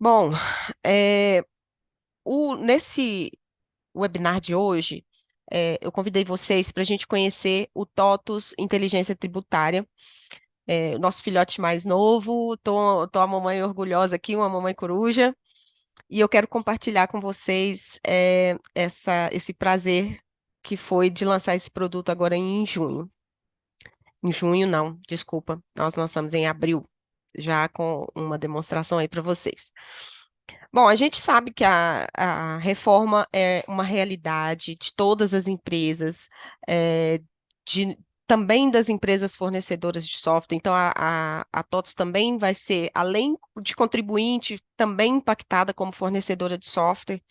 Bom, é, nesse webinar de hoje, eu convidei vocês para a gente conhecer o TOTUS Inteligência Tributária, o nosso filhote mais novo. Tô a mamãe orgulhosa aqui, uma mamãe coruja, e eu quero compartilhar com vocês esse prazer que foi de lançar esse produto agora em junho. Em junho, não, desculpa, nós lançamos em abril, já com uma demonstração aí para vocês. Bom, a gente sabe que a reforma é uma realidade de todas as empresas, é, também das empresas fornecedoras de software. Então, a TOTOS também vai ser, além de contribuinte, também impactada como fornecedora de software.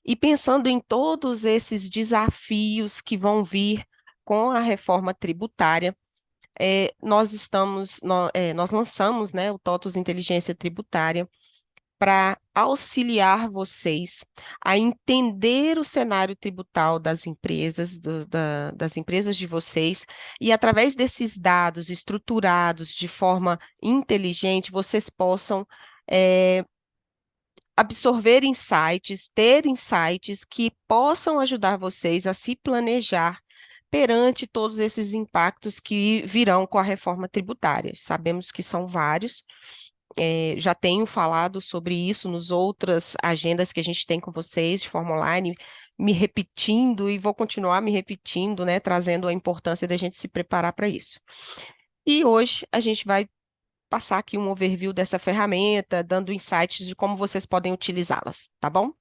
E pensando em todos esses desafios que vão vir com a reforma tributária, nós lançamos, né, o TOTOS Inteligência Tributária para auxiliar vocês a entender o cenário tributário das empresas, das empresas de vocês, e através desses dados estruturados de forma inteligente, vocês possam absorver insights, ter insights que possam ajudar vocês a se planejar perante todos esses impactos que virão com a reforma tributária. Sabemos que são vários, já tenho falado sobre isso nos outras agendas que a gente tem com vocês de forma online, me repetindo e vou continuar me repetindo, né, trazendo a importância da gente se preparar para isso. E hoje a gente vai passar aqui um overview dessa ferramenta, dando insights de como vocês podem utilizá-las, tá bom?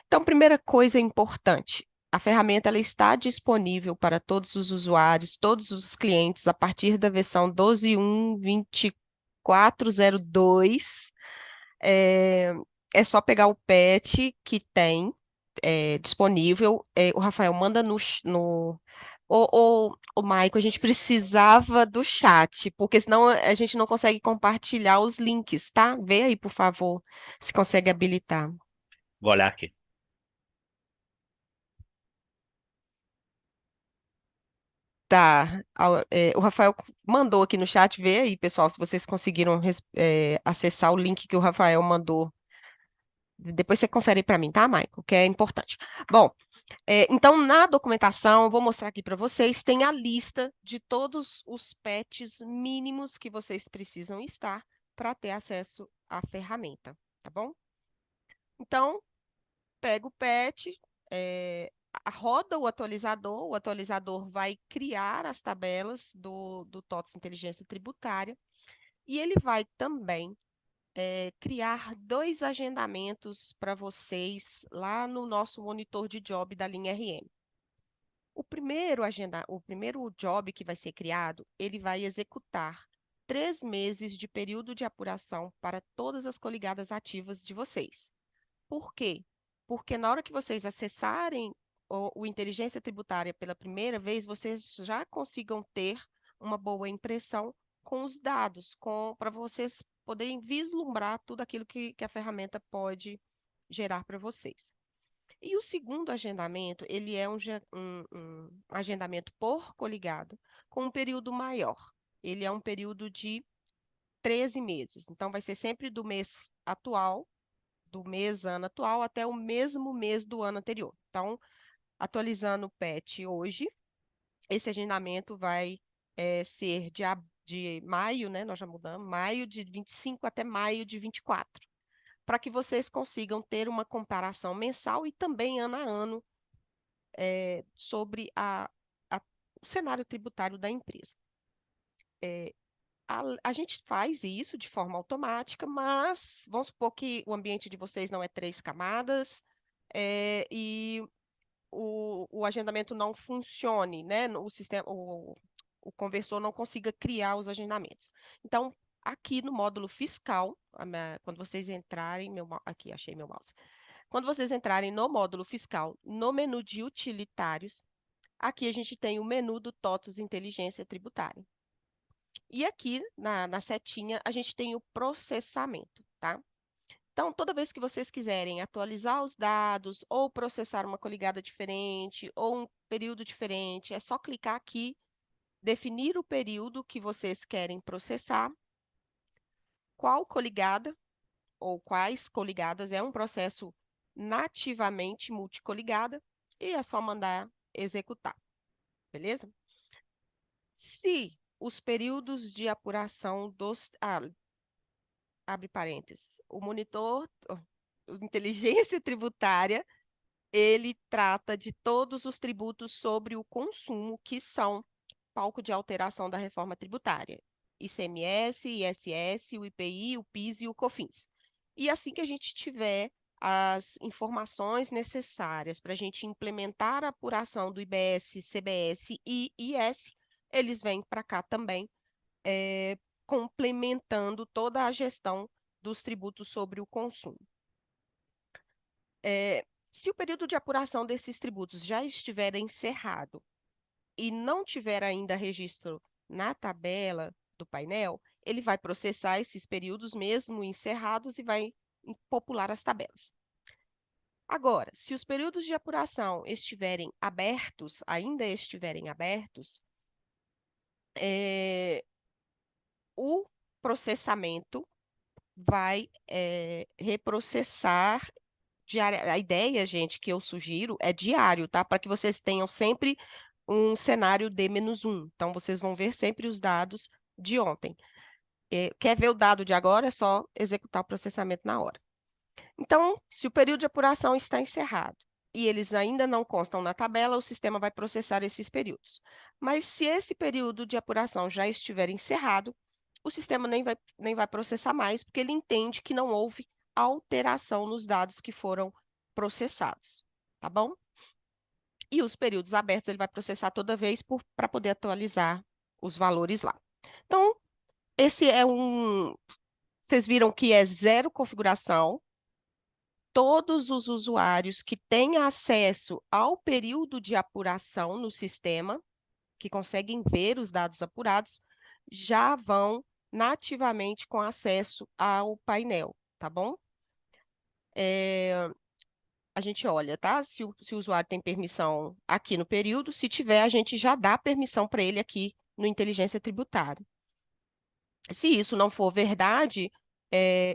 Então, primeira coisa importante, a ferramenta ela está disponível para todos os usuários, todos os clientes, a partir da versão 12.1.24.02. É, é só pegar o patch que tem disponível. O Rafael manda no. O Maico, a gente precisava do chat, porque senão a gente não consegue compartilhar os links, tá? Vê aí, por favor, se consegue habilitar. Vou olhar aqui. Tá. O Rafael mandou aqui no chat, vê aí, pessoal, se vocês conseguiram acessar o link que o Rafael mandou. Depois você confere para mim, tá, Maico? Que é importante. Bom, então, na documentação, eu vou mostrar aqui para vocês, tem a lista de todos os patches mínimos que vocês precisam estar para ter acesso à ferramenta, tá bom? Então, pega o patch, roda o atualizador vai criar as tabelas do TOTS Inteligência Tributária e ele vai também criar dois agendamentos para vocês lá no nosso monitor de job da linha RM. O primeiro job que vai ser criado, ele vai executar 3 meses de período de apuração para todas as coligadas ativas de vocês. Por quê? Porque na hora que vocês acessarem o Inteligência Tributária pela primeira vez, vocês já consigam ter uma boa impressão com os dados, para vocês poderem vislumbrar tudo aquilo que a ferramenta pode gerar para vocês. E o segundo agendamento, ele é um agendamento por coligado, com um período maior. Ele é um período de 13 meses. Então, vai ser sempre do mês atual, do mês ano atual, até o mesmo mês do ano anterior. Então, atualizando o PET hoje, esse agendamento vai ser de maio, né? Nós já mudamos, maio de 25 até maio de 24, para que vocês consigam ter uma comparação mensal e também ano a ano sobre o cenário tributário da empresa. A gente faz isso de forma automática, mas vamos supor que o ambiente de vocês não é 3 camadas, e o agendamento não funcione, né? O sistema, o conversor não consiga criar os agendamentos. Então, aqui no módulo fiscal, quando vocês entrarem, aqui achei meu mouse. Quando vocês entrarem no módulo fiscal, no menu de utilitários, aqui a gente tem o menu do TOTUS Inteligência Tributária. E aqui na setinha a gente tem o processamento, tá? Então, toda vez que vocês quiserem atualizar os dados ou processar uma coligada diferente ou um período diferente, é só clicar aqui, definir o período que vocês querem processar, qual coligada, ou quais coligadas, é um processo nativamente multicoligada e é só mandar executar, beleza? Se os períodos de apuração dos... abre parênteses, o monitor, inteligência tributária, ele trata de todos os tributos sobre o consumo que são palco de alteração da reforma tributária. ICMS, ISS, o IPI, o PIS e o COFINS. E assim que a gente tiver as informações necessárias para a gente implementar a apuração do IBS, CBS e IS, eles vêm para cá também, complementando toda a gestão dos tributos sobre o consumo. Se o período de apuração desses tributos já estiver encerrado e não tiver ainda registro na tabela do painel, ele vai processar esses períodos mesmo encerrados e vai popular as tabelas. Agora, se os períodos de apuração estiverem abertos, ainda estiverem abertos, o processamento vai reprocessar diária. A ideia, gente, que eu sugiro é diário, tá? Para que vocês tenham sempre um cenário D-1. Então, vocês vão ver sempre os dados de ontem. Quer ver o dado de agora? É só executar o processamento na hora. Então, se o período de apuração está encerrado e eles ainda não constam na tabela, o sistema vai processar esses períodos. Mas se esse período de apuração já estiver encerrado, o sistema nem vai processar mais, porque ele entende que não houve alteração nos dados que foram processados, tá bom? E os períodos abertos ele vai processar toda vez para poder atualizar os valores lá. Então, esse é um... Vocês viram que é zero configuração. Todos os usuários que têm acesso ao período de apuração no sistema, que conseguem ver os dados apurados, já vão nativamente com acesso ao painel, tá bom? A gente olha, tá? Se o usuário tem permissão aqui no período, se tiver, a gente já dá permissão para ele aqui no Inteligência Tributária. Se isso não for verdade,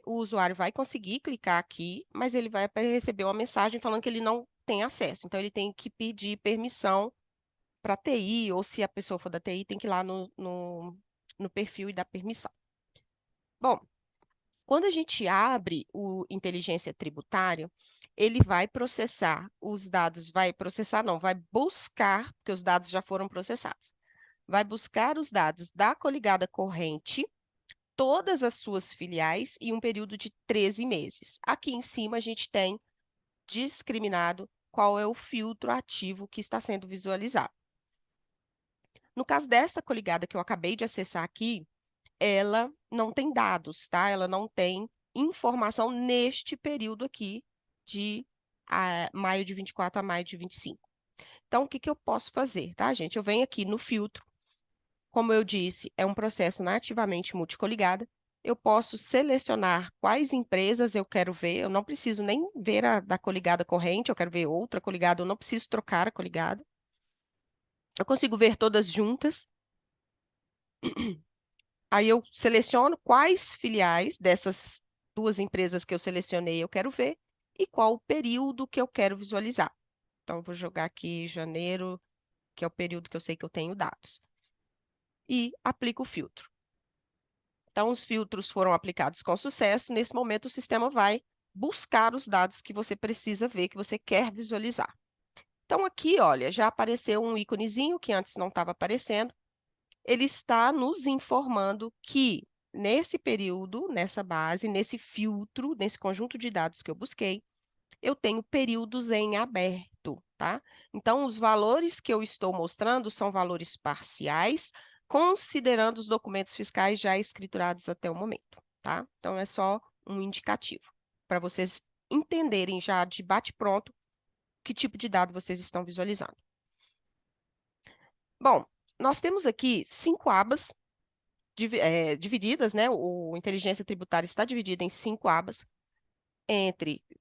o usuário vai conseguir clicar aqui, mas ele vai receber uma mensagem falando que ele não tem acesso. Então, ele tem que pedir permissão para a TI, ou se a pessoa for da TI, tem que ir lá no perfil e dar permissão. Bom, quando a gente abre o Inteligência Tributária, ele vai processar os dados, vai processar não, vai buscar, porque os dados já foram processados, vai buscar os dados da coligada corrente, todas as suas filiais e um período de 13 meses. Aqui em cima a gente tem discriminado qual é o filtro ativo que está sendo visualizado. No caso desta coligada que eu acabei de acessar aqui, ela não tem dados, tá? Ela não tem informação neste período aqui de maio de 24 a maio de 25. Então, o que eu posso fazer, tá, gente? Eu venho aqui no filtro. Como eu disse, é um processo nativamente multicoligada. Eu posso selecionar quais empresas eu quero ver. Eu não preciso nem ver a da coligada corrente, eu quero ver outra coligada, eu não preciso trocar a coligada. Eu consigo ver todas juntas. Aí eu seleciono quais filiais dessas duas empresas que eu selecionei eu quero ver e qual o período que eu quero visualizar. Então, eu vou jogar aqui janeiro, que é o período que eu sei que eu tenho dados. E aplico o filtro. Então, os filtros foram aplicados com sucesso. Nesse momento, o sistema vai buscar os dados que você precisa ver, que você quer visualizar. Então, aqui, olha, já apareceu um íconezinho que antes não estava aparecendo. Ele está nos informando que, nesse período, nessa base, nesse filtro, nesse conjunto de dados que eu busquei, eu tenho períodos em aberto, tá? Então, os valores que eu estou mostrando são valores parciais, considerando os documentos fiscais já escriturados até o momento, tá? Então, é só um indicativo, para vocês entenderem já de bate-pronto que tipo de dado vocês estão visualizando. Bom, nós temos aqui 5 abas divididas, né? O Inteligência Tributária está dividida em 5 abas,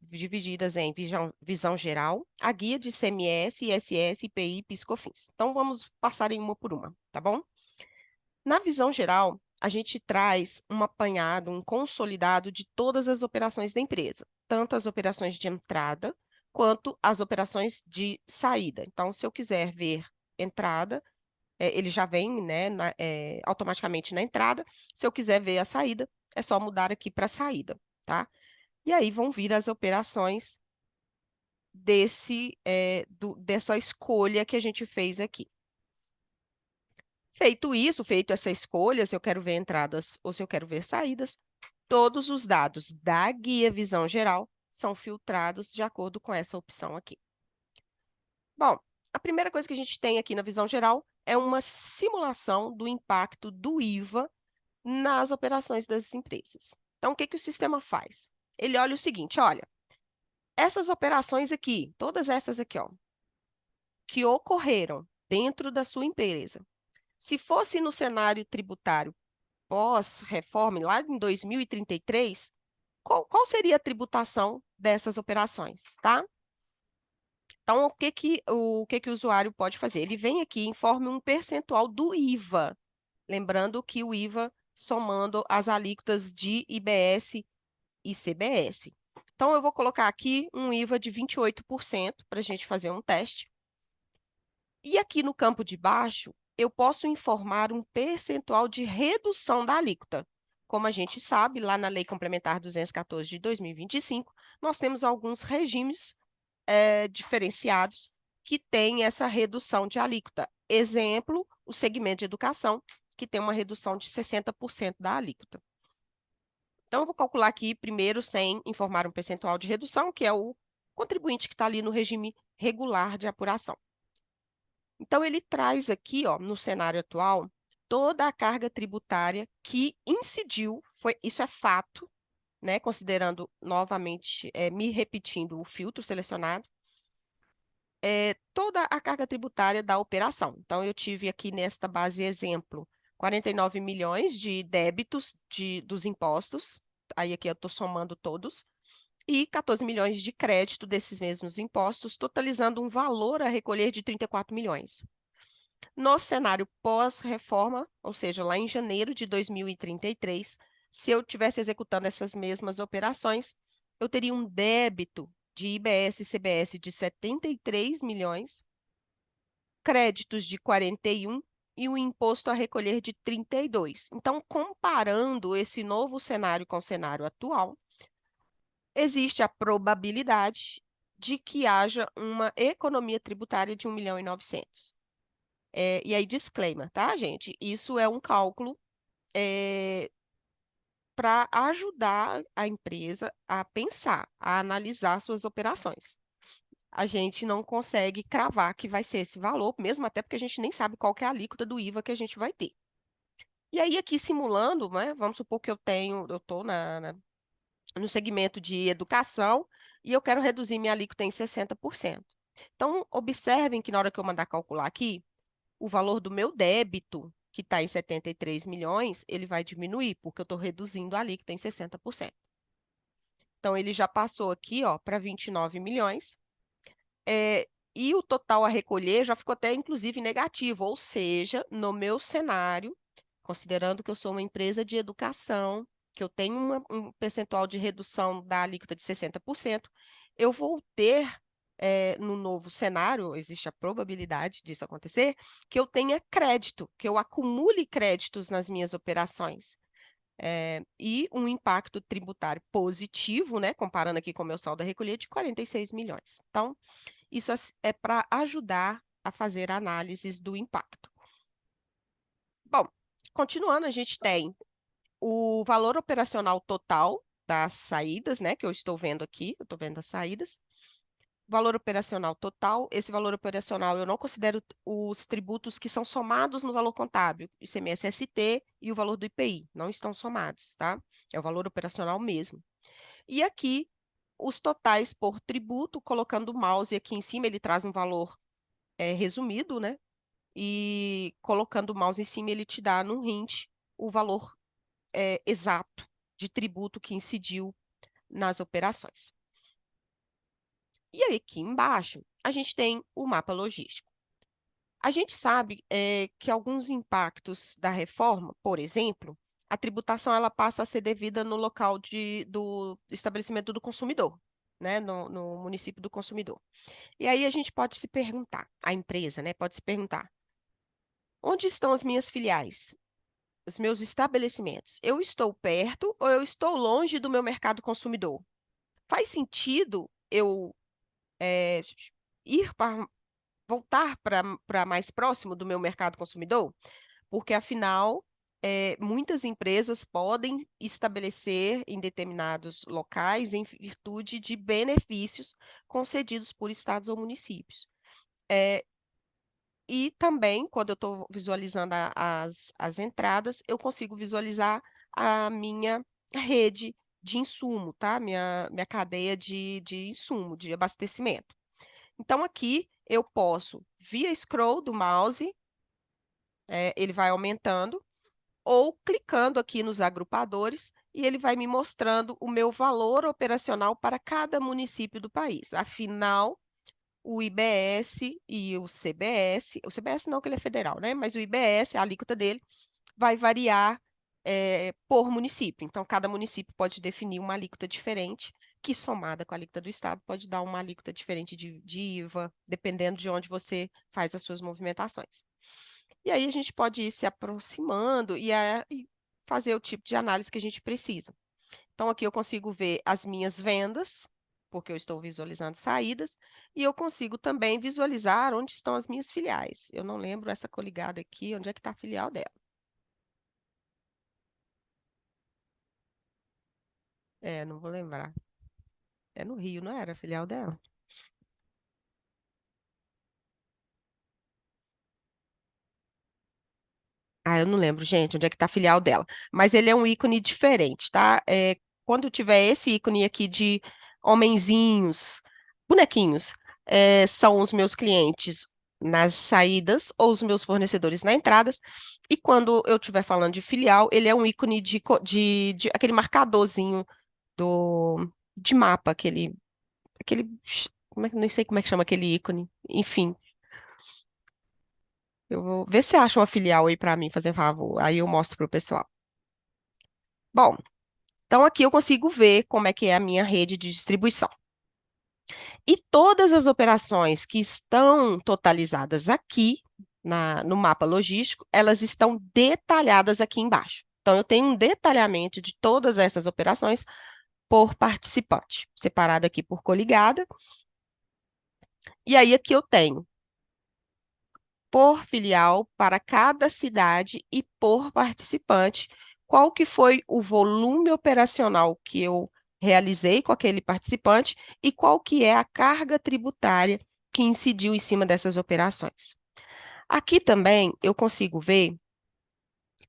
divididas em visão geral, a guia de ICMS, ISS, IPI, PIS/COFINS. Então, vamos passar em uma por uma, tá bom? Na visão geral, a gente traz um apanhado, um consolidado de todas as operações da empresa, tanto as operações de entrada quanto as operações de saída. Então, se eu quiser ver entrada, ele já vem, né, automaticamente na entrada. Se eu quiser ver a saída, é só mudar aqui para saída, tá? E aí vão vir as operações dessa escolha que a gente fez aqui. Feito isso, feito essa escolha, se eu quero ver entradas ou se eu quero ver saídas, todos os dados da guia Visão Geral são filtrados de acordo com essa opção aqui. Bom, a primeira coisa que a gente tem aqui na Visão Geral é uma simulação do impacto do IVA nas operações das empresas. Então, o que que o sistema faz? Ele olha o seguinte, olha, essas operações aqui, todas essas aqui, ó, que ocorreram dentro da sua empresa, se fosse no cenário tributário pós-reforma, lá em 2033, qual seria a tributação dessas operações, tá? Então, o que que o usuário pode fazer? Ele vem aqui e informa um percentual do IVA, lembrando que o IVA somando as alíquotas de IBS e CBS. Então, eu vou colocar aqui um IVA de 28% para a gente fazer um teste. E aqui no campo de baixo, eu posso informar um percentual de redução da alíquota. Como a gente sabe, lá na Lei Complementar 214 de 2025, nós temos alguns regimes diferenciados que têm essa redução de alíquota. Exemplo, o segmento de educação, que tem uma redução de 60% da alíquota. Então, eu vou calcular aqui primeiro sem informar um percentual de redução, que é o contribuinte que está ali no regime regular de apuração. Então, ele traz aqui, ó, no cenário atual, toda a carga tributária que incidiu, isso é fato, né, considerando novamente, me repetindo o filtro selecionado, toda a carga tributária da operação. Então, eu tive aqui nesta base exemplo, 49 milhões de débitos dos impostos, aí aqui eu estou somando todos, e 14 milhões de crédito desses mesmos impostos, totalizando um valor a recolher de 34 milhões. No cenário pós-reforma, ou seja, lá em janeiro de 2033, se eu estivesse executando essas mesmas operações, eu teria um débito de IBS e CBS de 73 milhões, créditos de 41 e o imposto a recolher de 32. Então, comparando esse novo cenário com o cenário atual, existe a probabilidade de que haja uma economia tributária de 1.900.000. E aí, disclaimer, tá, gente? Isso é um cálculo para ajudar a empresa a pensar, a analisar suas operações. A gente não consegue cravar que vai ser esse valor, mesmo até porque a gente nem sabe qual que é a alíquota do IVA que a gente vai ter. E aí, aqui simulando, né, vamos supor que eu estou no segmento de educação e eu quero reduzir minha alíquota em 60%. Então, observem que na hora que eu mandar calcular aqui, o valor do meu débito, que está em 73 milhões, ele vai diminuir, porque eu estou reduzindo a alíquota em 60%. Então, ele já passou aqui para 29 milhões, e o total a recolher já ficou até, inclusive, negativo, ou seja, no meu cenário, considerando que eu sou uma empresa de educação, que eu tenho um percentual de redução da alíquota de 60%, eu vou ter, no novo cenário, existe a probabilidade disso acontecer, que eu tenha crédito, que eu acumule créditos nas minhas operações. E um impacto tributário positivo, né, comparando aqui com o meu saldo a recolher, de 46 milhões. Então, isso é para ajudar a fazer análises do impacto. Bom, continuando, a gente tem o valor operacional total das saídas, né, que eu estou vendo aqui, eu estou vendo as saídas. Valor operacional total, esse valor operacional eu não considero os tributos que são somados no valor contábil, ICMS-ST e o valor do IPI, não estão somados, tá? É o valor operacional mesmo. E aqui, os totais por tributo, colocando o mouse aqui em cima, ele traz um valor resumido, né? E colocando o mouse em cima, ele te dá num hint o valor exato de tributo que incidiu nas operações. E aí, aqui embaixo, a gente tem o mapa logístico. A gente sabe que alguns impactos da reforma, por exemplo, a tributação ela passa a ser devida no local do estabelecimento do consumidor, né? No município do consumidor. E aí a gente pode se perguntar, a empresa, né, pode se perguntar, onde estão as minhas filiais, os meus estabelecimentos? Eu estou perto ou eu estou longe do meu mercado consumidor? Faz sentido eu ir para voltar para mais próximo do meu mercado consumidor? Porque afinal, muitas empresas podem estabelecer em determinados locais em virtude de benefícios concedidos por estados ou municípios. É, e também, quando eu estou visualizando as entradas, eu consigo visualizar a minha rede de insumo, tá? Minha cadeia de insumo, de abastecimento. Então, aqui eu posso, via scroll do mouse, ele vai aumentando, ou clicando aqui nos agrupadores, e ele vai me mostrando o meu valor operacional para cada município do país. Afinal, o IBS e o CBS não, que ele é federal, né? Mas o IBS, a alíquota dele, vai variar por município. Então, cada município pode definir uma alíquota diferente, que somada com a alíquota do estado pode dar uma alíquota diferente de IVA, dependendo de onde você faz as suas movimentações. E aí a gente pode ir se aproximando e fazer o tipo de análise que a gente precisa. Então, aqui eu consigo ver as minhas vendas, porque eu estou visualizando saídas, e eu consigo também visualizar onde estão as minhas filiais. Eu não lembro essa coligada aqui, onde é que está a filial dela. Não vou lembrar. É no Rio, não era a filial dela? Ah, eu não lembro, gente, onde é que está a filial dela. Mas ele é um ícone diferente, tá? Quando tiver esse ícone aqui de homenzinhos, bonequinhos, são os meus clientes nas saídas ou os meus fornecedores nas entradas. E quando eu estiver falando de filial, ele é um ícone de aquele marcadorzinho de mapa, aquele, não sei como é que chama aquele ícone. Enfim, eu vou ver se acha uma filial aí para mim, fazer favor. Aí eu mostro pro pessoal. Bom, então aqui eu consigo ver como é que é a minha rede de distribuição. E todas as operações que estão totalizadas aqui no mapa logístico, elas estão detalhadas aqui embaixo. Então eu tenho um detalhamento de todas essas operações por participante, separado aqui por coligada. E aí aqui eu tenho por filial para cada cidade e por participante, qual que foi o volume operacional que eu realizei com aquele participante e qual que é a carga tributária que incidiu em cima dessas operações. Aqui também eu consigo ver,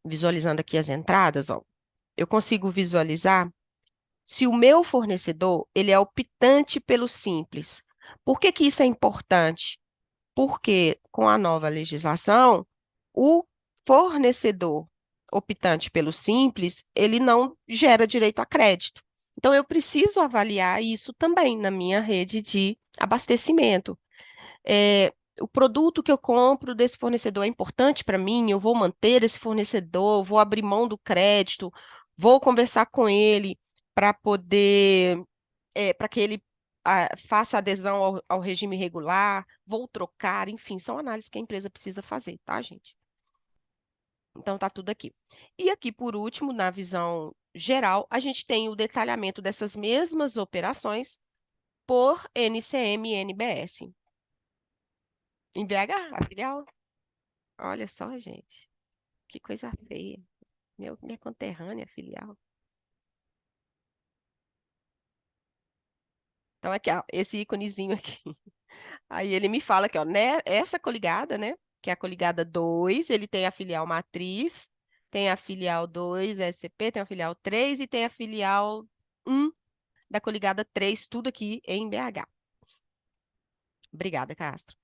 visualizando aqui as entradas, ó, eu consigo visualizar se o meu fornecedor ele é optante pelo simples. Por que que isso é importante? Porque com a nova legislação, o fornecedor optante pelo simples, ele não gera direito a crédito. Então, eu preciso avaliar isso também na minha rede de abastecimento. O produto que eu compro desse fornecedor é importante para mim, eu vou manter esse fornecedor, vou abrir mão do crédito, vou conversar com ele para poder para que ele faça adesão ao regime regular, vou trocar, enfim, são análises que a empresa precisa fazer, tá, gente? Então, tá tudo aqui. E aqui, por último, na visão geral, a gente tem o detalhamento dessas mesmas operações por NCM e NBS. Em BH, a filial. Olha só, gente, que coisa feia. Minha conterrânea filial. Então, aqui, ó, esse íconezinho aqui. Aí ele me fala que, ó, né, essa coligada, né, que é a coligada 2, ele tem a filial matriz, tem a filial 2 SCP, tem a filial 3 e tem a filial 1 da coligada 3, tudo aqui em BH. Obrigada, Castro.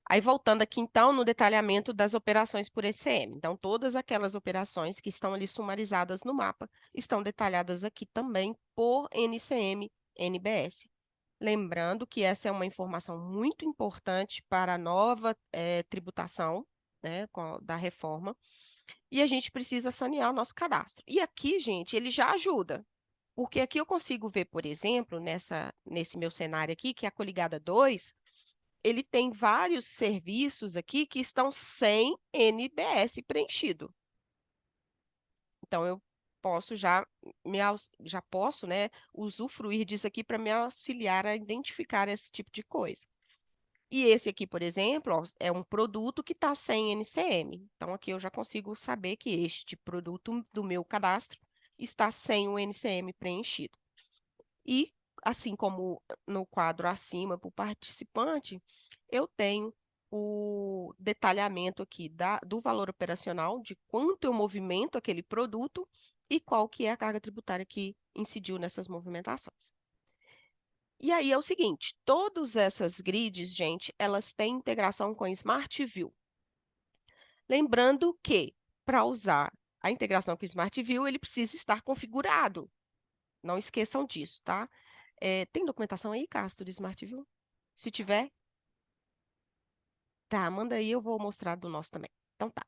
Aí voltando aqui então no detalhamento das operações por ECM. Então todas aquelas operações que estão ali sumarizadas no mapa estão detalhadas aqui também por NCM, NBS. Lembrando que essa é uma informação muito importante para a nova tributação, né, da reforma, e a gente precisa sanear o nosso cadastro. E aqui, gente, ele já ajuda, porque aqui eu consigo ver, por exemplo, nesse meu cenário aqui, que é a Coligada 2, ele tem vários serviços aqui que estão sem NBS preenchido. Então, eu posso já posso, né, usufruir disso aqui para me auxiliar a identificar esse tipo de coisa. E esse aqui, por exemplo, ó, é um produto que está sem NCM. Então, aqui eu já consigo saber que este produto do meu cadastro está sem o NCM preenchido. E, assim como no quadro acima, para o participante, eu tenho o detalhamento aqui do valor operacional, de quanto eu movimento aquele produto e qual que é a carga tributária que incidiu nessas movimentações. E aí é o seguinte, todas essas grids, gente, elas têm integração com Smart View. Lembrando que, para usar a integração com Smart View, ele precisa estar configurado. Não esqueçam disso, tá? Tem documentação aí, Castro, de Smart View? Se tiver, tá, manda aí, eu vou mostrar do nosso também. Então tá.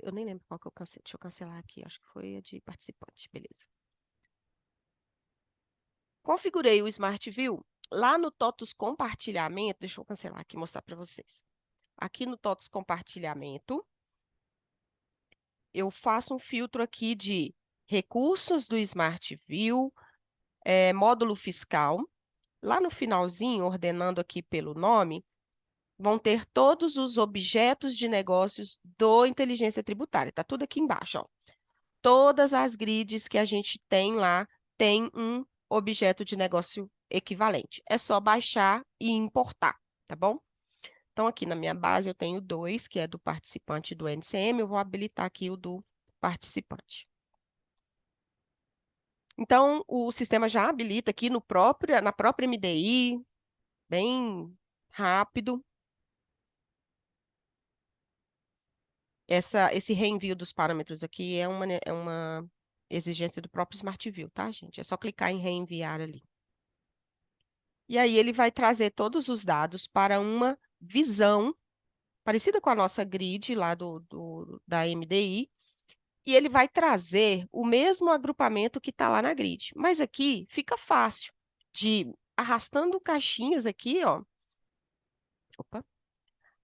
Eu nem lembro qual que eu cancelei. Deixa eu cancelar aqui, acho que foi a de participante, beleza. Configurei o Smart View. Lá no TOTUS compartilhamento, deixa eu cancelar aqui e mostrar para vocês. Aqui no TOTUS compartilhamento, eu faço um filtro aqui de recursos do Smart View, módulo fiscal. Lá no finalzinho, ordenando aqui pelo nome, vão ter todos os objetos de negócios do Inteligência Tributária. Está tudo aqui embaixo, ó. Todas as grids que a gente tem lá tem um objeto de negócio equivalente. É só baixar e importar, tá bom? Então, aqui na minha base eu tenho dois, que é do participante do NCM, eu vou habilitar aqui o do participante. Então, o sistema já habilita aqui na própria MDI, bem rápido. Esse reenvio dos parâmetros aqui é uma exigência do próprio Smart View, tá, gente? É só clicar em reenviar ali. E aí ele vai trazer todos os dados para uma visão parecida com a nossa grid lá da MDI, e ele vai trazer o mesmo agrupamento que está lá na grid. Mas aqui fica fácil de, arrastando caixinhas aqui, ó. Opa.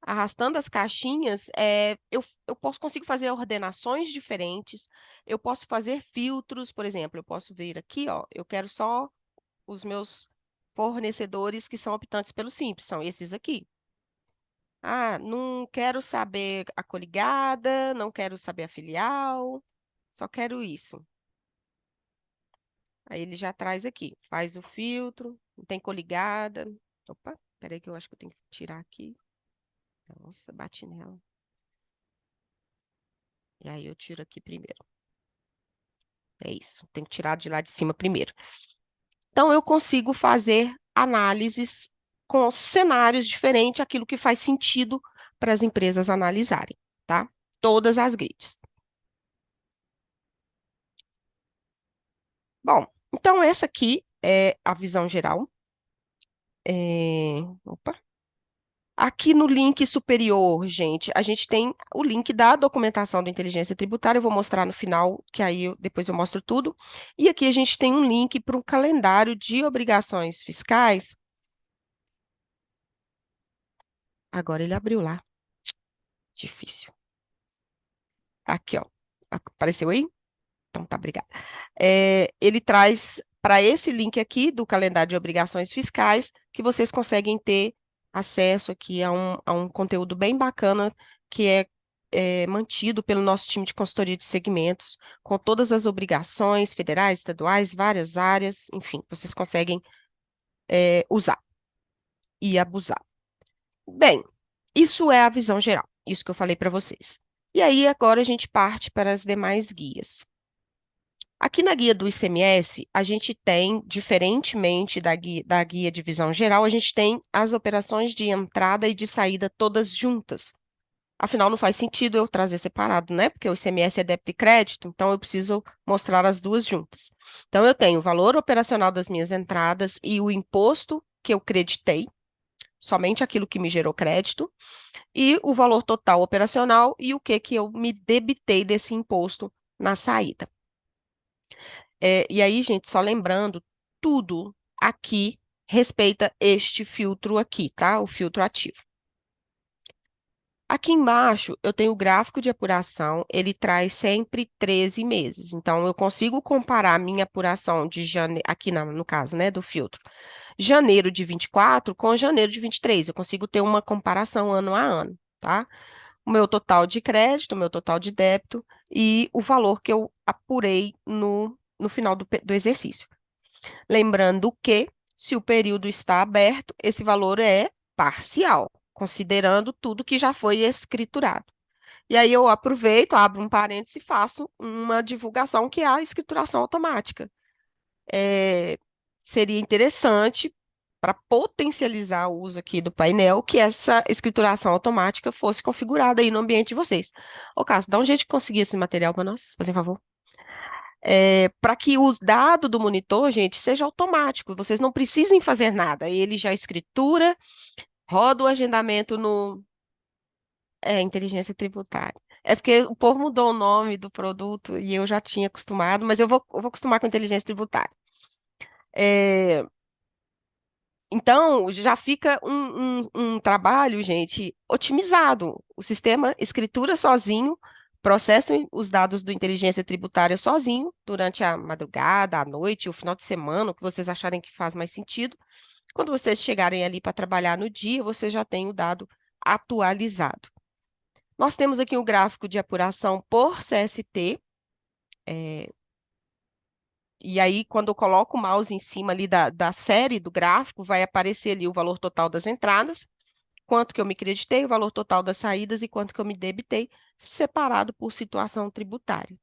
Arrastando as caixinhas, eu consigo fazer ordenações diferentes, eu posso fazer filtros, por exemplo, eu posso vir aqui, ó, eu quero só os meus fornecedores que são optantes pelo Simples, são esses aqui. Ah, não quero saber a coligada, não quero saber a filial, só quero isso. Aí ele já traz aqui, faz o filtro, não tem coligada. Opa, peraí que eu acho que eu tenho que tirar aqui. Nossa, bati nela. E aí eu tiro aqui primeiro. É isso, tem que tirar de lá de cima primeiro. Então, eu consigo fazer análises com cenários diferentes, aquilo que faz sentido para as empresas analisarem, tá? Todas as grids. Bom, então essa aqui é a visão geral. Opa. Aqui no link superior, gente, a gente tem o link da documentação da inteligência tributária, eu vou mostrar no final, que aí depois eu mostro tudo. E aqui a gente tem um link para um calendário de obrigações fiscais. Agora ele abriu lá. Difícil. Aqui, ó. Apareceu aí? Então tá, obrigada. Ele traz para esse link aqui do calendário de obrigações fiscais que vocês conseguem ter acesso aqui a um conteúdo bem bacana que é mantido pelo nosso time de consultoria de segmentos, com todas as obrigações federais, estaduais, várias áreas, enfim, vocês conseguem usar e abusar. Bem, isso é a visão geral, isso que eu falei para vocês. E aí, agora a gente parte para as demais guias. Aqui na guia do ICMS, a gente tem, diferentemente da guia de visão geral, a gente tem as operações de entrada e de saída todas juntas. Afinal, não faz sentido eu trazer separado, né? Porque o ICMS é débito e crédito, então eu preciso mostrar as duas juntas. Então, eu tenho o valor operacional das minhas entradas e o imposto que eu creditei, somente aquilo que me gerou crédito, e o valor total operacional e o que eu me debitei desse imposto na saída. E aí, gente, só lembrando, tudo aqui respeita este filtro aqui, tá? O filtro ativo. Aqui embaixo eu tenho o gráfico de apuração, ele traz sempre 13 meses. Então, eu consigo comparar a minha apuração de janeiro, aqui no caso, né, do filtro, janeiro de 24 com janeiro de 23. Eu consigo ter uma comparação ano a ano, tá? O meu total de crédito, o meu total de débito e o valor que eu apurei no final do exercício. Lembrando que, se o período está aberto, esse valor é parcial, considerando tudo que já foi escriturado. E aí eu aproveito, abro um parêntese e faço uma divulgação que é a escrituração automática. É, seria interessante, para potencializar o uso aqui do painel, que essa escrituração automática fosse configurada aí no ambiente de vocês. Ô, Cássio, dá um jeito de conseguir esse material para nós, por favor. Para que o dado do monitor, gente, seja automático, vocês não precisem fazer nada. Ele já escritura, roda o agendamento no inteligência tributária. É porque o povo mudou o nome do produto e eu já tinha acostumado, mas eu vou acostumar com inteligência tributária. É, então, já fica um trabalho, gente, otimizado. O sistema escritura sozinho, processa os dados do inteligência tributária sozinho, durante a madrugada, a noite, o final de semana, o que vocês acharem que faz mais sentido. Quando vocês chegarem ali para trabalhar no dia, você já tem o dado atualizado. Nós temos aqui um gráfico de apuração por CST, e aí, quando eu coloco o mouse em cima ali da série do gráfico, vai aparecer ali o valor total das entradas, quanto que eu me creditei, o valor total das saídas e quanto que eu me debitei, separado por situação tributária.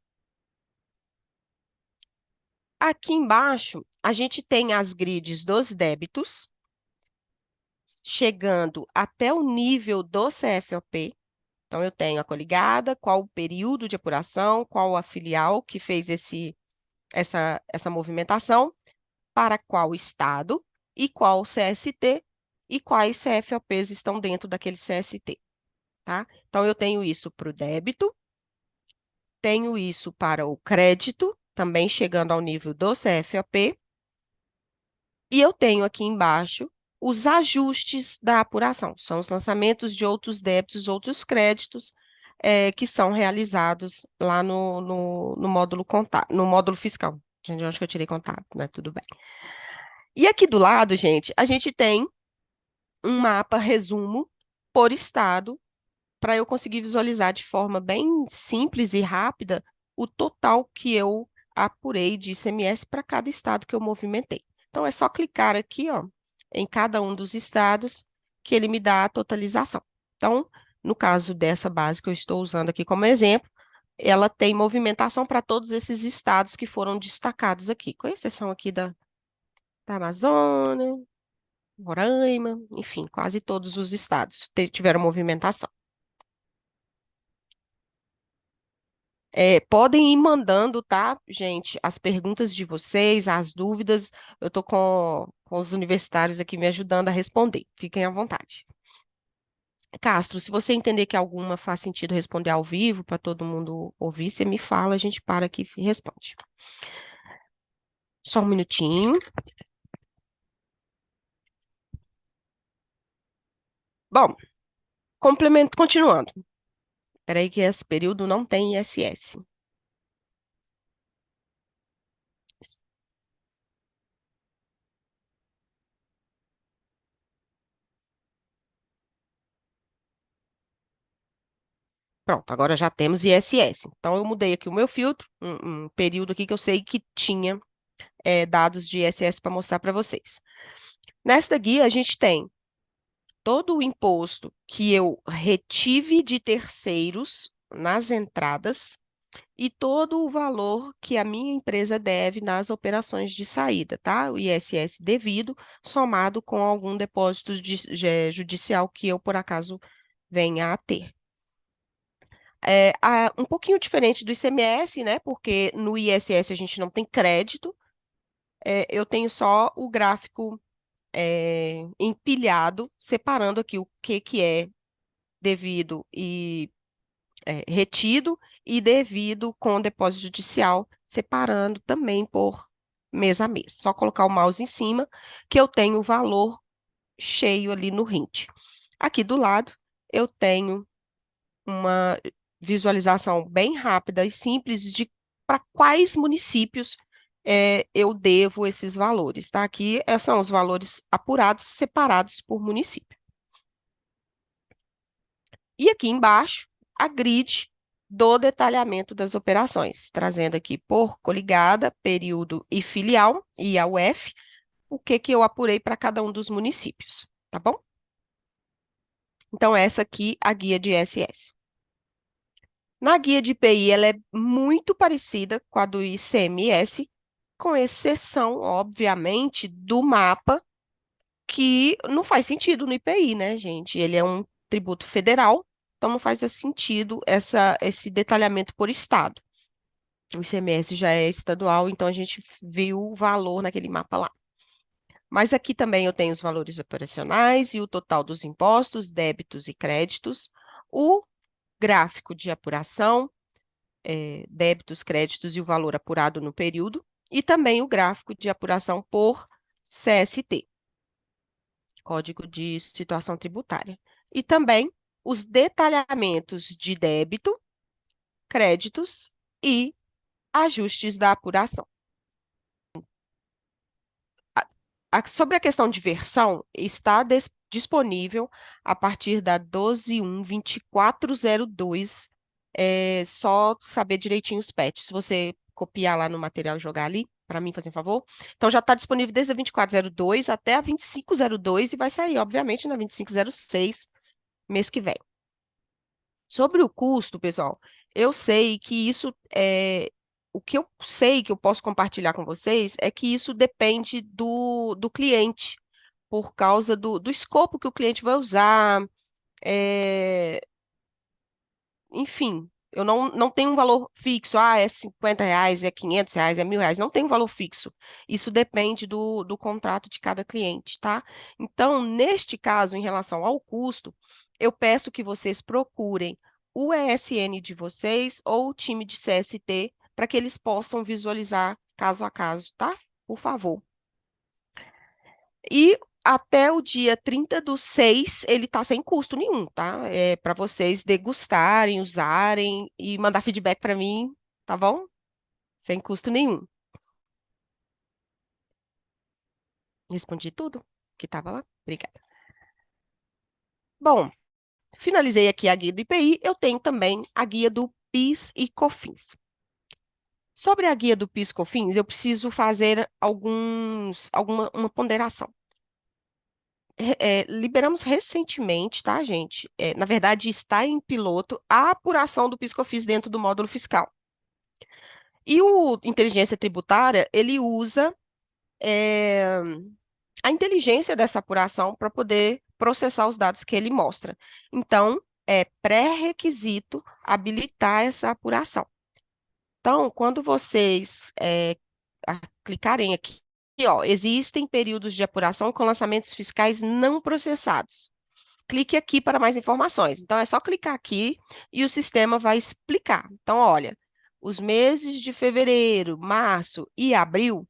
Aqui embaixo, a gente tem as grids dos débitos, chegando até o nível do CFOP. Então, eu tenho a coligada, qual o período de apuração, qual a filial que fez essa movimentação, para qual estado e qual CST e quais CFOPs estão dentro daquele CST, tá? Então, eu tenho isso para o débito, tenho isso para o crédito, também chegando ao nível do CFOP, e eu tenho aqui embaixo os ajustes da apuração, são os lançamentos de outros débitos, outros créditos, que são realizados lá no módulo no módulo fiscal. Gente, onde que eu tirei contato, né? Tudo bem. E aqui do lado, gente, a gente tem um mapa resumo por estado, para eu conseguir visualizar de forma bem simples e rápida o total que eu apurei de ICMS para cada estado que eu movimentei. Então, é só clicar aqui, ó, em cada um dos estados que ele me dá a totalização. Então, no caso dessa base que eu estou usando aqui como exemplo, ela tem movimentação para todos esses estados que foram destacados aqui, com exceção aqui da Amazônia, Roraima, enfim, quase todos os estados tiveram movimentação. Podem ir mandando, tá, gente, as perguntas de vocês, as dúvidas. Eu estou com os universitários aqui me ajudando a responder. Fiquem à vontade. Castro, se você entender que alguma faz sentido responder ao vivo para todo mundo ouvir, você me fala, a gente para aqui e responde. Só um minutinho. Bom, continuando. Espera aí que esse período não tem ISS. Pronto, agora já temos ISS. Então, eu mudei aqui o meu filtro, um período aqui que eu sei que tinha dados de ISS para mostrar para vocês. Nesta guia, a gente tem todo o imposto que eu retive de terceiros nas entradas e todo o valor que a minha empresa deve nas operações de saída, tá? O ISS devido, somado com algum depósito judicial que eu, por acaso, venha a ter. Um pouquinho diferente do ICMS, né? Porque no ISS a gente não tem crédito, eu tenho só o gráfico empilhado, separando aqui o que que é devido e retido e devido com depósito judicial, separando também por mês a mês. Só colocar o mouse em cima que eu tenho o valor cheio ali no hint. Aqui do lado eu tenho uma visualização bem rápida e simples de para quais municípios eu devo esses valores, tá? Aqui são os valores apurados, separados por município. E aqui embaixo, a grid do detalhamento das operações, trazendo aqui por coligada, período e filial, e a UF, o que que eu apurei para cada um dos municípios, tá bom? Então, essa aqui, a guia de SS. Na guia de IPI, ela é muito parecida com a do ICMS, com exceção, obviamente, do mapa, que não faz sentido no IPI, né, gente? Ele é um tributo federal, então não faz sentido esse detalhamento por estado. O ICMS já é estadual, então a gente viu o valor naquele mapa lá. Mas aqui também eu tenho os valores operacionais e o total dos impostos, débitos e créditos, o gráfico de apuração, débitos, créditos e o valor apurado no período, e também o gráfico de apuração por CST, Código de Situação Tributária. E também os detalhamentos de débito, créditos e ajustes da apuração. Sobre a questão de versão, está disponível a partir da 12.1.2402. É só saber direitinho os patches. Se você copiar lá no material e jogar ali, para mim, fazer um favor. Então, já está disponível desde a 24.02 até a 25.02 e vai sair, obviamente, na 25.06, mês que vem. Sobre o custo, pessoal, eu sei que isso é. O que eu sei que eu posso compartilhar com vocês é que isso depende do cliente, por causa do escopo que o cliente vai usar, é, enfim, eu não tenho um valor fixo, é R$ 50, é R$ 500, é R$ 1.000, não tem um valor fixo. Isso depende do contrato de cada cliente, tá? Então, neste caso, em relação ao custo, eu peço que vocês procurem o ESN de vocês ou o time de CST para que eles possam visualizar caso a caso, tá? Por favor. E até o dia 30/6, ele está sem custo nenhum, tá? É para vocês degustarem, usarem e mandar feedback para mim, tá bom? Sem custo nenhum. Respondi tudo que estava lá? Obrigada. Bom, finalizei aqui a guia do IPI, eu tenho também a guia do PIS e COFINS. Sobre a guia do PIS e COFINS, eu preciso fazer uma ponderação. Liberamos recentemente, tá, gente? Na verdade, está em piloto a apuração do PIS/COFINS dentro do módulo fiscal. E o inteligência tributária, ele usa é, a inteligência dessa apuração para poder processar os dados que ele mostra. Então, é pré-requisito habilitar essa apuração. Então, quando vocês clicarem aqui, ó, existem períodos de apuração com lançamentos fiscais não processados. Clique aqui para mais informações. Então, é só clicar aqui e o sistema vai explicar. Então, olha, os meses de fevereiro, março e abril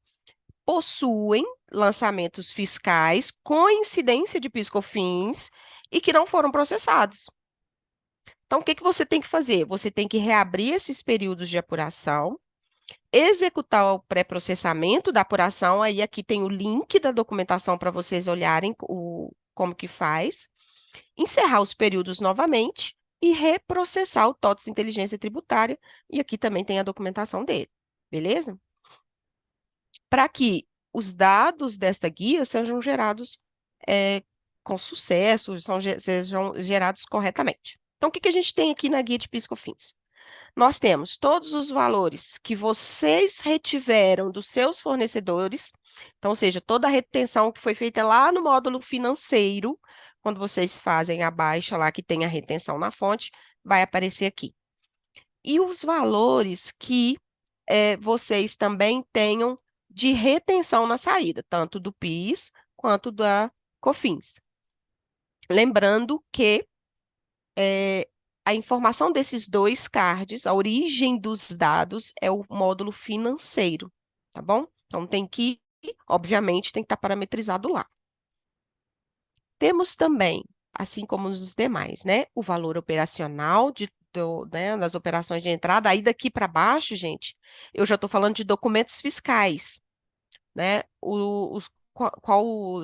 possuem lançamentos fiscais com incidência de PIS/COFINS e que não foram processados. Então, o que que você tem que fazer? Você tem que reabrir esses períodos de apuração, executar o pré-processamento da apuração, aí aqui tem o link da documentação para vocês olharem como que faz, encerrar os períodos novamente e reprocessar o TOTS Inteligência Tributária, e aqui também tem a documentação dele, beleza? Para que os dados desta guia sejam gerados com sucesso, sejam gerados corretamente. Então, o que que a gente tem aqui na guia de PIS/COFINS? Nós temos todos os valores que vocês retiveram dos seus fornecedores, então, ou seja, toda a retenção que foi feita lá no módulo financeiro, quando vocês fazem a baixa lá que tem a retenção na fonte, vai aparecer aqui. E os valores que vocês também tenham de retenção na saída, tanto do PIS quanto da COFINS. Lembrando que é, a informação desses dois cards, a origem dos dados, é o módulo financeiro, tá bom? Então tem que, obviamente, tem que estar parametrizado lá. Temos também, assim como os demais, né, o valor operacional né, das operações de entrada. Aí daqui para baixo, gente, eu já estou falando de documentos fiscais, né? Qual o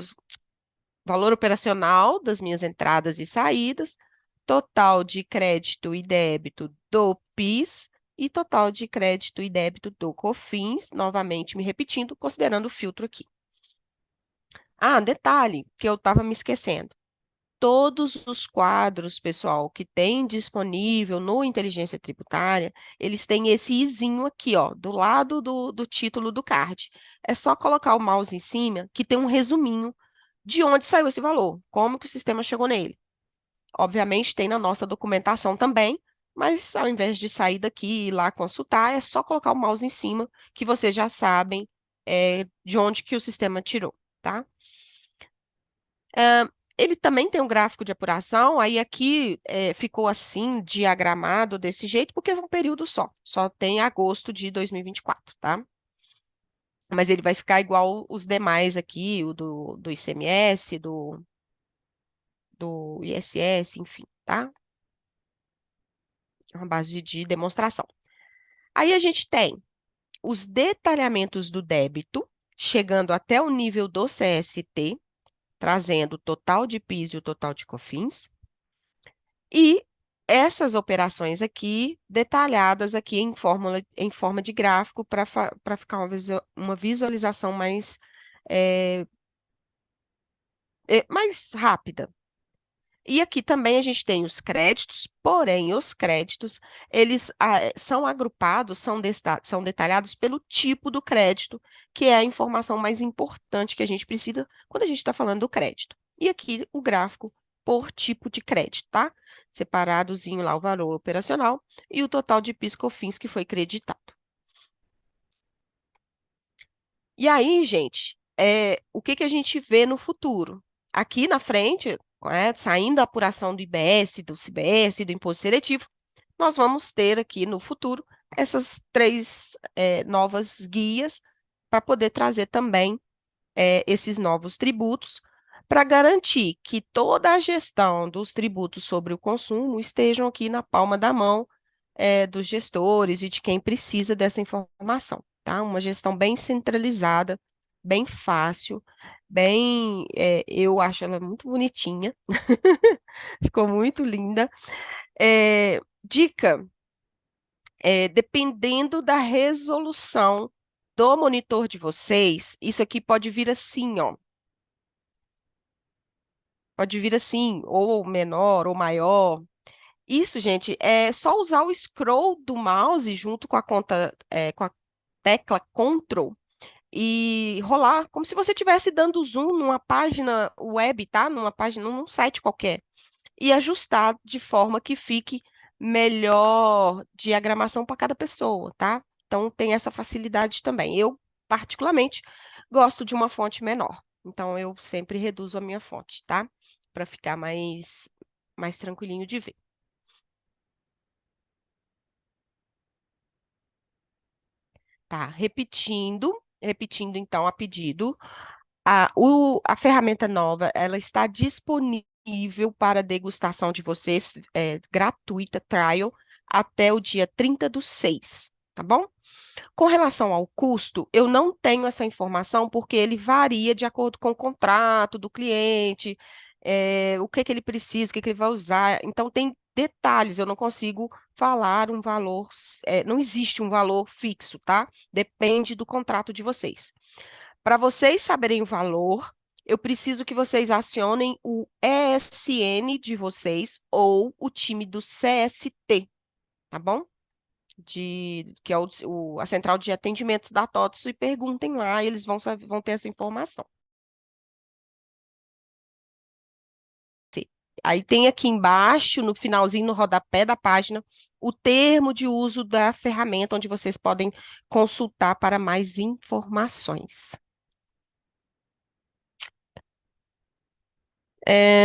valor operacional das minhas entradas e saídas, total de crédito e débito do PIS e total de crédito e débito do COFINS, novamente me repetindo, considerando o filtro aqui. Ah, detalhe que eu estava me esquecendo. Todos os quadros, pessoal, que tem disponível no Inteligência Tributária, eles têm esse izinho aqui, ó, do lado do título do card. É só colocar o mouse em cima, que tem um resuminho de onde saiu esse valor, como que o sistema chegou nele. Obviamente, tem na nossa documentação também, mas ao invés de sair daqui e ir lá consultar, é só colocar o mouse em cima, que vocês já sabem, de onde que o sistema tirou, tá? Ele também tem um gráfico de apuração, aí aqui ficou assim, diagramado desse jeito, porque é um período só tem agosto de 2024, tá? Mas ele vai ficar igual os demais aqui, o do ICMS, do ISS, enfim, tá? É uma base de demonstração. Aí a gente tem os detalhamentos do débito, chegando até o nível do CST, trazendo o total de PIS e o total de COFINS. E essas operações aqui, detalhadas aqui em forma de gráfico, para ficar uma visualização é, mais rápida. E aqui também a gente tem os créditos, porém, os créditos, eles são agrupados, são detalhados pelo tipo do crédito, que é a informação mais importante que a gente precisa quando a gente está falando do crédito. E aqui o gráfico por tipo de crédito, tá? Separadozinho lá o valor operacional e o total de PIS/COFINS que foi creditado. E aí, gente, o que que a gente vê no futuro? Aqui na frente, saindo da apuração do IBS, do CBS, do Imposto Seletivo, nós vamos ter aqui no futuro essas três novas guias para poder trazer também esses novos tributos, para garantir que toda a gestão dos tributos sobre o consumo estejam aqui na palma da mão dos gestores e de quem precisa dessa informação, tá? Uma gestão bem centralizada, bem fácil, eu acho ela muito bonitinha, ficou muito linda. Dica, dependendo da resolução do monitor de vocês, isso aqui pode vir assim, ó. Pode vir assim, ou menor ou maior. Isso, gente, é só usar o scroll do mouse junto com com a tecla Ctrl e rolar, como se você estivesse dando zoom numa página web, tá? Numa página, num site qualquer. E ajustar de forma que fique melhor diagramação para cada pessoa, tá? Então tem essa facilidade também. Eu, particularmente, gosto de uma fonte menor. Então eu sempre reduzo a minha fonte, tá? Para ficar mais tranquilinho de ver. Tá, repetindo então a pedido. A ferramenta nova, ela está disponível para degustação de vocês, gratuita, trial, até o dia 30/6, tá bom? Com relação ao custo, eu não tenho essa informação porque ele varia de acordo com o contrato do cliente, o que que ele precisa, o que que ele vai usar. Então, tem detalhes, eu não consigo falar um valor, não existe um valor fixo, tá? Depende do contrato de vocês. Para vocês saberem o valor, eu preciso que vocês acionem o ESN de vocês ou o time do CST, tá bom? Que é a central de atendimento da TOTS, e perguntem lá, eles vão ter essa informação. Aí tem aqui embaixo, no finalzinho, no rodapé da página, o termo de uso da ferramenta, onde vocês podem consultar para mais informações.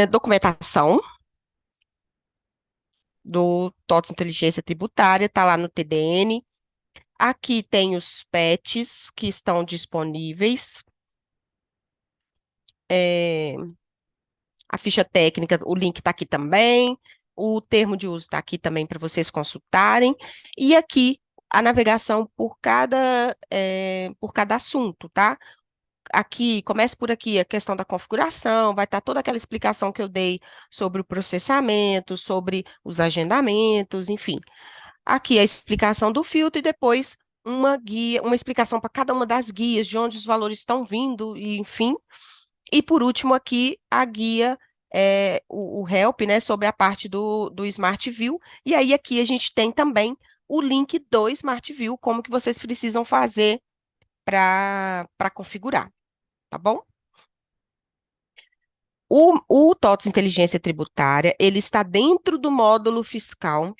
Documentação do TOTS Inteligência Tributária, está lá no TDN. Aqui tem os PETs que estão disponíveis. É, a ficha técnica, o link está aqui também. O termo de uso está aqui também para vocês consultarem. E aqui a navegação por cada assunto, tá? Aqui, comece por aqui a questão da configuração, vai estar toda aquela explicação que eu dei sobre o processamento, sobre os agendamentos, enfim. Aqui a explicação do filtro e depois uma guia, uma explicação para cada uma das guias, de onde os valores estão vindo, e enfim. E por último, aqui a guia, o help, né, sobre a parte do Smart View. E aí aqui a gente tem também o link do Smart View, como que vocês precisam fazer para configurar, tá bom? O TOTS Inteligência Tributária, ele está dentro do módulo fiscal,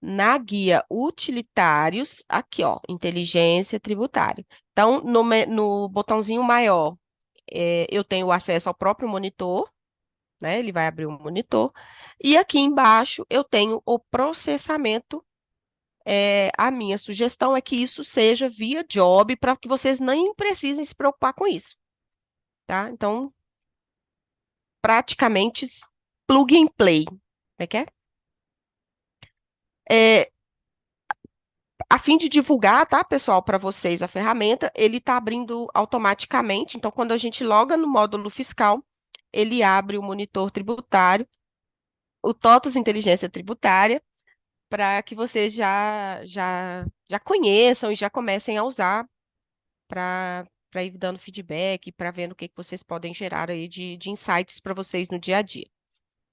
na guia Utilitários, aqui, ó, Inteligência Tributária. Então, no botãozinho maior, eu tenho acesso ao próprio monitor, né? Ele vai abrir o monitor. E aqui embaixo eu tenho o processamento. A minha sugestão é que isso seja via job, para que vocês nem precisem se preocupar com isso, tá? Então, praticamente plug and play. Como é que é? É, a fim de divulgar, tá, pessoal, para vocês a ferramenta, ele está abrindo automaticamente. Então, quando a gente loga no módulo fiscal, ele abre o monitor tributário, o TOTOS Inteligência Tributária, para que vocês já conheçam e já comecem a usar para ir dando feedback, para vendo o que que vocês podem gerar aí de insights para vocês no dia a dia.